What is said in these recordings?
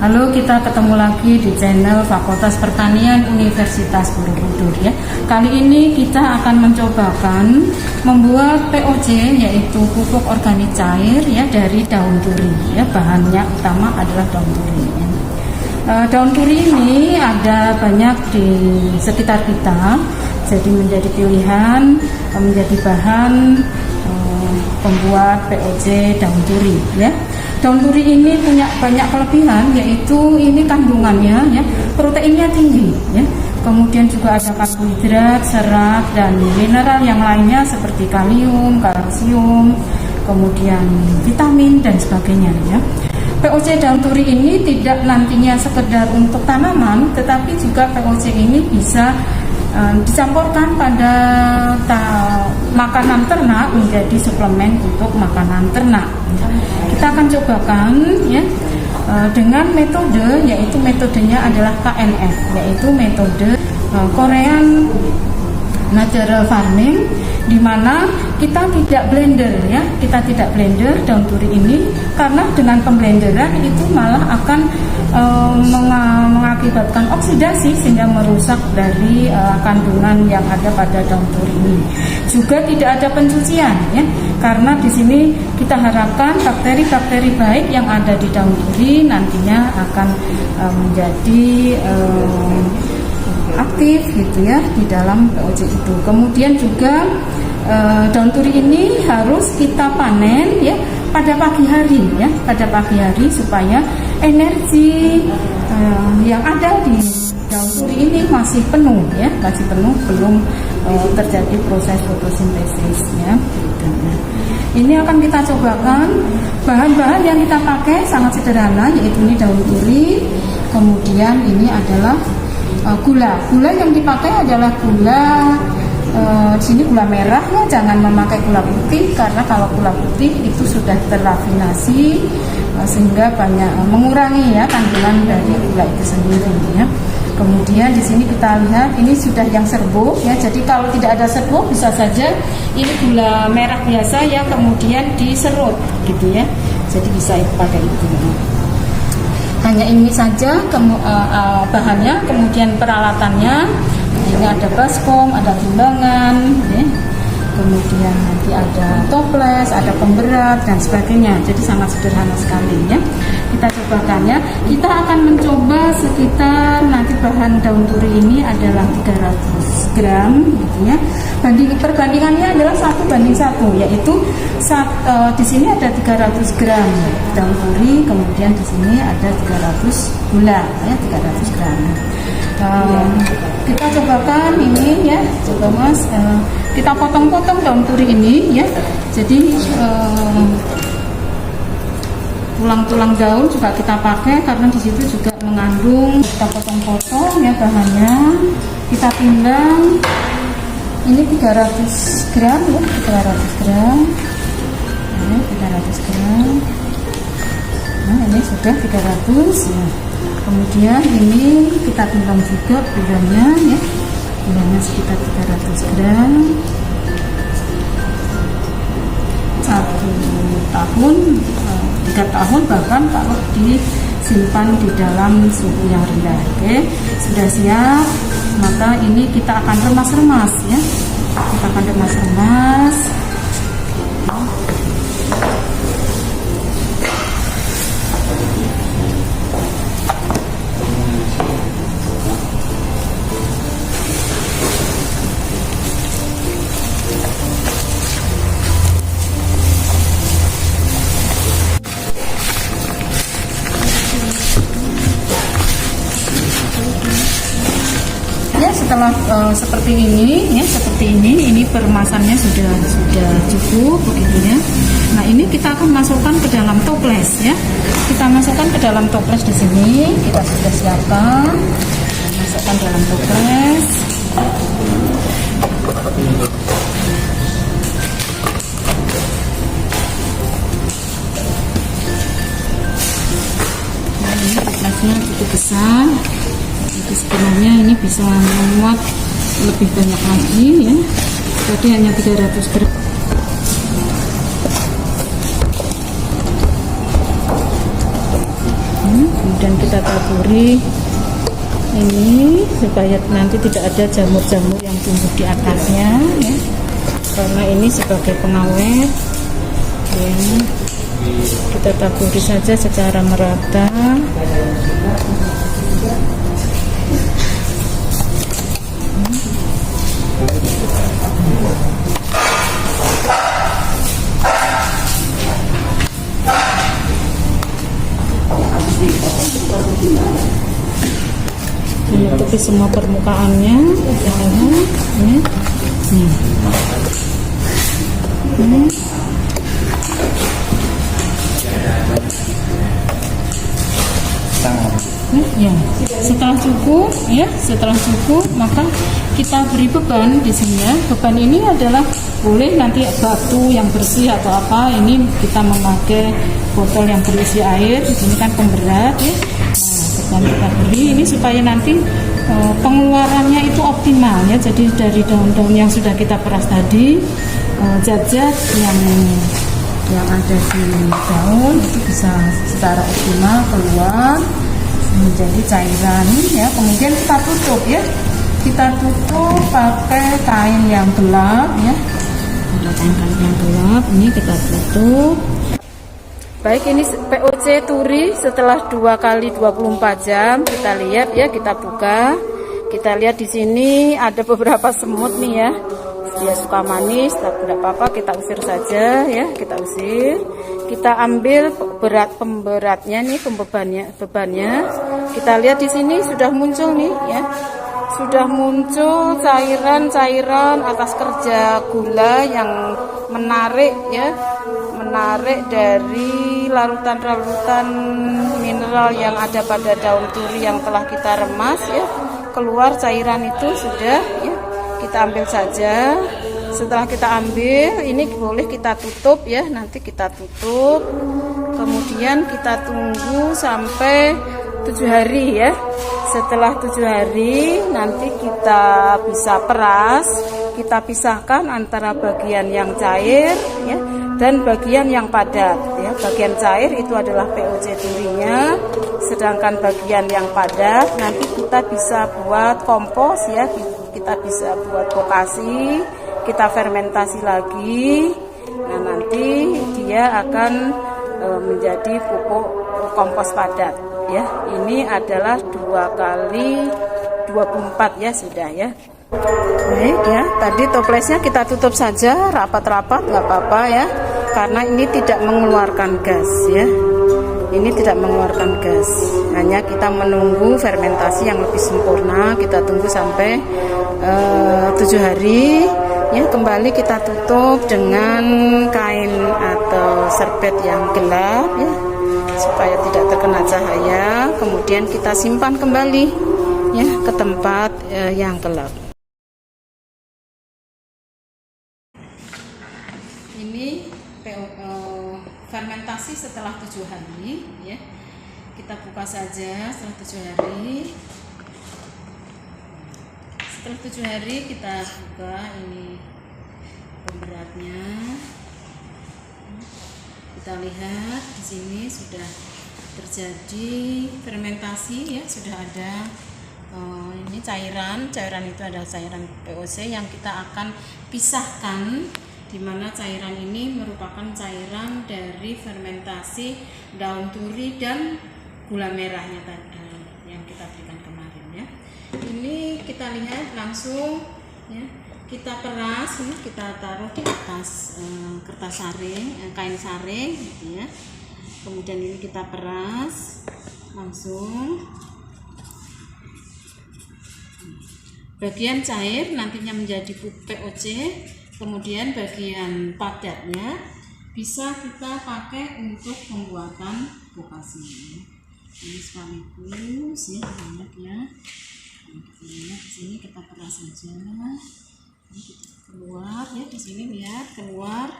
Halo, kita ketemu lagi di channel Fakultas Pertanian Universitas Borobudur ya. Kali ini kita akan mencobakan membuat POC, yaitu pupuk organik cair ya, dari daun turi ya. Bahannya utama adalah daun turi ya. Daun turi ini ada banyak di sekitar kita, jadi menjadi pilihan, menjadi bahan pembuat POC daun turi ya. Daun turi ini punya banyak kelebihan, yaitu ini kandungannya ya, proteinnya tinggi ya. Kemudian juga ada karbohidrat, serat, dan mineral yang lainnya seperti kalium, kalsium, kemudian vitamin dan sebagainya ya. POC daun turi ini tidak nantinya sekedar untuk tanaman, tetapi juga POC ini bisa dicampurkan pada makanan ternak menjadi suplemen untuk makanan ternak. Kita akan cobakan ya dengan metode, yaitu metodenya adalah KNF, yaitu metode Korean Natural Farming, di mana kita tidak blender ya, kita tidak blender daun turi ini, karena dengan pemblenderan itu malah akan mengakibatkan oksidasi sehingga merusak dari kandungan yang ada pada daun turi ini. Juga tidak ada pencucian ya, karena di sini kita harapkan bakteri-bakteri baik yang ada di daun turi nantinya akan menjadi aktif gitu ya di dalam POC itu. Kemudian juga daun turi ini harus kita panen ya pada pagi hari ya, pada pagi hari supaya energi yang ada di daun turi ini masih penuh ya, masih penuh, belum terjadi proses fotosintesis ya. Ini akan kita cobakan. Bahan-bahan yang kita pakai sangat sederhana, yaitu ini daun turi, kemudian ini adalah gula. Gula yang dipakai adalah gula di sini gula merah ya, jangan memakai gula putih, karena kalau gula putih itu sudah terrafinasi sehingga banyak mengurangi ya kandungan dari gula itu sendiri ya. Kemudian di sini kita lihat ini sudah yang serbuk ya, jadi kalau tidak ada serbuk bisa saja ini gula merah biasa ya, kemudian diserut gitu ya, jadi bisa pakai itu. Hanya ini saja bahannya, kemudian peralatannya. Ini ada baskom, ada timbangan, ya. Kemudian nanti ada toples, ada pemberat dan sebagainya. Jadi sangat sederhana sekali ya. Kita cobakan ya. Kita akan mencoba sekitar, nanti bahan daun turi ini adalah 300 gram gitu ya. Perbandingannya adalah 1:1, yaitu di sini ada 300 gram daun turi, kemudian di sini ada 300 gula ya, 300 gram. Kita cobakan ini ya, coba Mas, kita potong-potong daun turi ini ya. Jadi tulang-tulang daun juga kita pakai, karena di situ juga mengandung. Kita potong-potong ya bahannya, kita timbang. Ini 300 gram ya, 300 gram. Ini 300 gram. Nah, ini sudah 300 ya. Kemudian ini kita timbang juga gulanya ya. Gulanya sekitar 300 gram. 1 tahun, 3 tahun bahkan kalau disimpan di dalam suhu yang rendah. Oke, sudah siap. Maka ini kita akan remas-remas ya. Kita akan remas-remas. Setelah seperti ini ya, seperti ini peremasannya sudah cukup begitu ya. Nah, ini kita akan masukkan ke dalam toples ya. Kita masukkan ke dalam toples di sini. Kita sudah siapkan. Masukkan dalam toples. Nah, ini toplesnya cukup besar. Jadi sebenarnya ini bisa memuat lebih banyak lagi ya. Tadi hanya 300 gram. Kemudian kemudian kita taburi ini supaya nanti tidak ada jamur-jamur yang tumbuh di atasnya ya, karena ini sebagai pengawet ya. Kita taburi saja secara merata. Menutupi semua permukaannya ya. Ya, setelah cukup maka kita beri beban di sini ya. Beban ini adalah boleh nanti batu yang bersih atau apa, ini kita memakai botol yang berisi air. Di sini kan pemberat ya. Nah, beban kita beri ini supaya nanti pengeluarannya itu optimal ya. Jadi dari daun-daun yang sudah kita peras tadi, zat-zat yang ada di daun itu bisa secara optimal keluar menjadi cairan ya. Kemudian kita tutup ya, kita tutup pakai kain yang gelap ya, kain yang gelap ini kita tutup. Baik, ini POC turi setelah 2 kali 24 jam kita lihat ya, kita buka, kita lihat di sini ada beberapa semut nih ya. Dia suka manis, tapi tidak apa-apa, kita usir saja ya, kita usir. Kita ambil pemberatnya nih, bebannya. Kita lihat di sini sudah muncul nih ya. Sudah muncul cairan-cairan atas kerja gula yang menarik ya, menarik dari larutan-larutan mineral yang ada pada daun turi yang telah kita remas ya. Keluar cairan itu sudah ya. Kita ambil saja. Setelah kita ambil, ini boleh kita tutup ya, nanti kita tutup. Kemudian kita tunggu sampai 7 hari ya. Setelah 7 hari nanti kita bisa peras. Kita pisahkan antara bagian yang cair ya dan bagian yang padat ya. Bagian cair itu adalah POC turinya, sedangkan bagian yang padat nanti kita bisa buat kompos ya. Kita bisa buat kokasi, kita fermentasi lagi. Nah, nanti dia akan menjadi pupuk kompos padat ya. Ini adalah 2 kali 24 ya sudah ya. Baik ya, tadi toplesnya kita tutup saja rapat-rapat, nggak apa-apa ya, karena ini tidak mengeluarkan gas ya. Ini tidak mengeluarkan gas, hanya kita menunggu fermentasi yang lebih sempurna. Kita tunggu sampai 7 hari ya. Kembali kita tutup dengan kain atau serbet yang gelap ya, supaya tidak terkena cahaya. Kemudian kita simpan kembali ya ke tempat yang gelap. Ini fermentasi setelah 7 hari ya. Kita buka saja setelah 7 hari. Setelah 7 hari kita buka, ini pemberatnya. Kita lihat di sini sudah terjadi fermentasi ya, sudah ada ini cairan itu adalah cairan POC yang kita akan pisahkan, di mana cairan ini merupakan cairan dari fermentasi daun turi dan gula merahnya tadi yang kita berikan kemarin ya. Ini kita lihat langsung ya, kita peras ini, kita taruh di atas kertas saring, kain saring gitu ya. Kemudian ini kita peras langsung. Bagian cair nantinya menjadi POC, kemudian bagian padatnya bisa kita pakai untuk pembuatan kokasi. Ini sekaligus ya, banyak ya. Kita lihat di sini, kita peras saja. Ini kita keluar ya, di sini lihat keluar.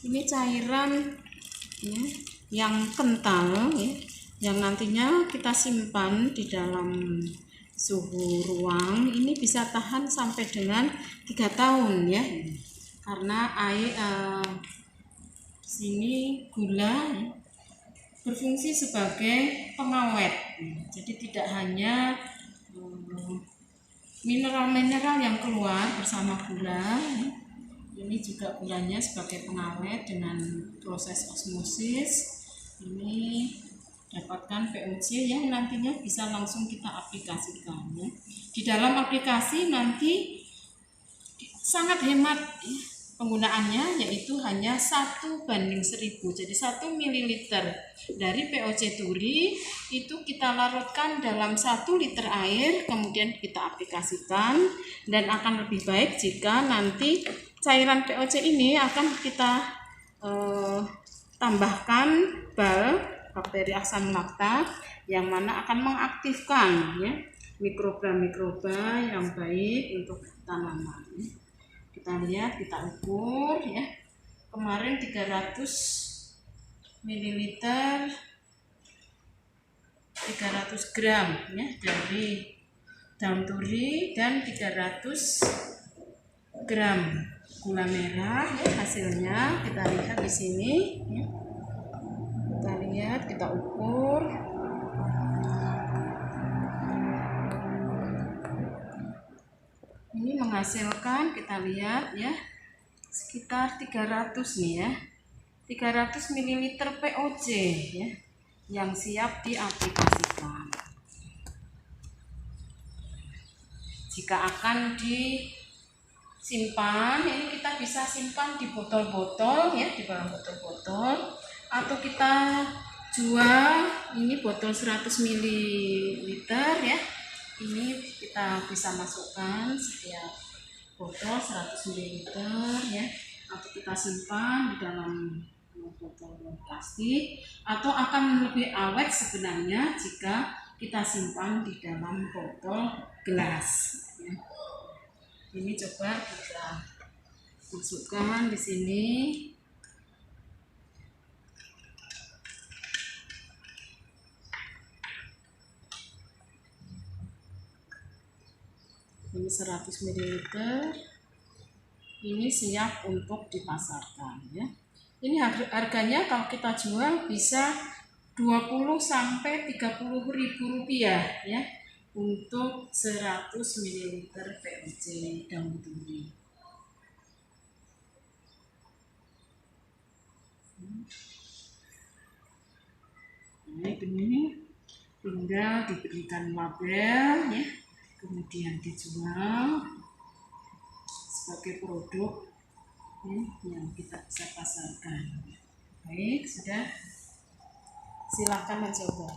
Ini cairan ya, yang kental ya, yang nantinya kita simpan di dalam suhu ruang. Ini bisa tahan sampai dengan 3 tahun ya, karena air sini gula ya. berfungsi sebagai pengawet. Jadi tidak hanya mineral-mineral yang keluar bersama gula, ini juga gulanya sebagai pengawet dengan proses osmosis. Ini dapatkan POC yang nantinya bisa langsung kita aplikasikan. Di dalam aplikasi nanti sangat hemat penggunaannya, yaitu hanya 1:1000. Jadi 1 ml dari POC Turi itu kita larutkan dalam 1 liter air, kemudian kita aplikasikan, dan akan lebih baik jika nanti cairan POC ini akan kita tambahkan bal bakteri asam laktat yang mana akan mengaktifkan mikroba-mikroba yang baik untuk tanaman. Kita lihat, kita ukur ya. Kemarin 300 ml 300 gram ya dari daun turi dan 300 gram gula merah ya, hasilnya kita lihat di sini ya. Kita lihat, kita ukur. Ini menghasilkan, kita lihat ya, sekitar 300 nih ya. 300 ml POC ya yang siap diaplikasikan. Jika akan disimpan, ini kita bisa simpan di botol-botol ya, di dalam botol-botol, atau kita jual ini botol 100 ml ya. Ini kita bisa masukkan setiap botol 100 ml ya, atau kita simpan di dalam botol plastik, atau akan lebih awet sebenarnya jika kita simpan di dalam botol gelas ya. Ini coba kita masukkan di sini. Ini 100 ml, ini siap untuk dipasarkan ya. Ini harganya kalau kita jual bisa 20 sampai 30 ribu rupiah ya, untuk 100 ml POC daun turi. Nah, ini tinggal diberikan label ya, kemudian dijual sebagai produk yang kita bisa pasarkan. Baik, sudah, silakan mencoba.